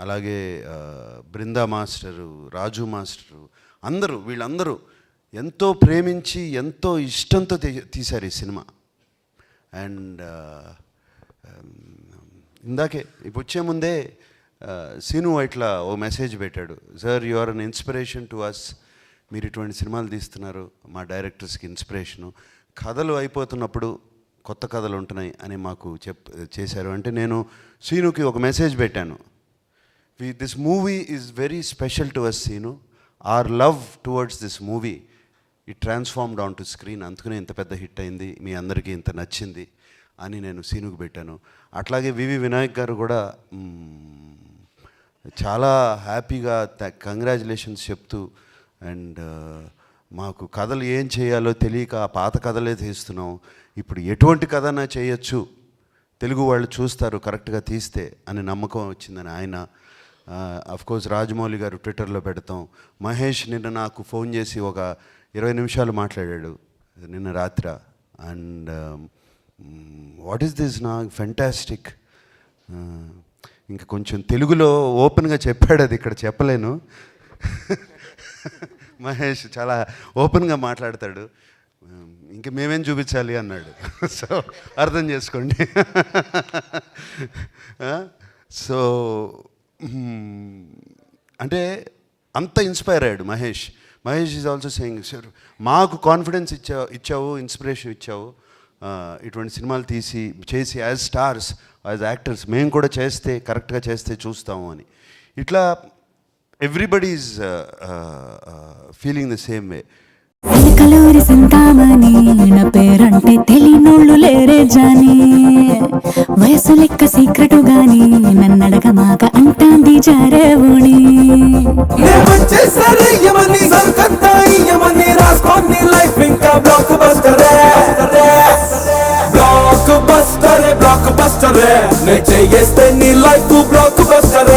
అలాగే బృందా మాస్టరు, రాజు మాస్టరు, వీళ్ళందరూ ఎంతో ప్రేమించి ఎంతో ఇష్టంతో తీశారు ఈ సినిమా. అండ్ ఇందాకే ఇప్పుడు వచ్చే ముందే సీను ఇట్లా ఓ మెసేజ్ పెట్టాడు, sir you are an inspiration to us, మీరు ఇటువంటి సినిమాలు తీస్తున్నారు, మా డైరెక్టర్స్కి ఇన్స్పిరేషను, కథలు అయిపోతున్నప్పుడు కొత్త కథలు ఉంటున్నాయి అని మాకు చేశారు. అంటే నేను సీనుకి ఒక మెసేజ్ పెట్టాను, this movie is very special to us Seenu, our love towards this movie it transformed on to screen, అందుకనే ఇంత పెద్ద హిట్ అయింది, మీ అందరికీ ఇంత నచ్చింది అని నేను సీనుకు పెట్టాను. అట్లాగే వివి వినాయక్ గారు కూడా చాలా హ్యాపీగా కంగ్రాచులేషన్స్ చెప్తూ, అండ్ మాకు కథలు ఏం చేయాలో తెలియక ఆ పాత కథలే తీస్తున్నాం, ఇప్పుడు ఎటువంటి కథనా చేయొచ్చు, తెలుగు వాళ్ళు చూస్తారు కరెక్ట్గా తీస్తే అని నమ్మకం వచ్చిందని ఆయన. అఫ్కోర్స్ రాజమౌళి గారు ట్విట్టర్లో పెడతాం, మహేష్ నిన్న నాకు ఫోన్ చేసి ఒక 20 నిమిషాలు మాట్లాడాడు నిన్న రాత్రి, అండ్ వాట్ ఈస్ దిస్ నా ఫెంటాస్టిక్, ఇంకా కొంచెం తెలుగులో ఓపెన్గా చెప్పాడు, అది ఇక్కడ చెప్పలేను. మహేష్ చాలా ఓపెన్గా మాట్లాడతాడు, ఇంక మేమేం చూపించాలి అన్నాడు. సో అర్థం చేసుకోండి. సో అంటే అంత ఇన్స్పైర్ అయ్యాడు Mahesh is also saying, sir మాకు కాన్ఫిడెన్స్ ఇచ్చావు, ఇన్స్పిరేషన్ ఇచ్చావు, ఇటువంటి సినిమాలు చేసి యాజ్ స్టార్స్, యాజ్ యాక్టర్స్ మేము కూడా చేస్తే కరెక్ట్గా చేస్తే చూస్తాము అని. ఇట్లా everybody is feeling the same way. Kaluri Sinthamani నా పేరంటే తెలియనోళ్ళు లేరే జాని, వయసు లెక్క సీక్రెటు గాని నన్నడగ మాక అంటాంది జారేవుని. బ్లాక్ బస్టర్ నే చేయేస్తే నీ లైఫ్ బ్లాక్ బస్టర్.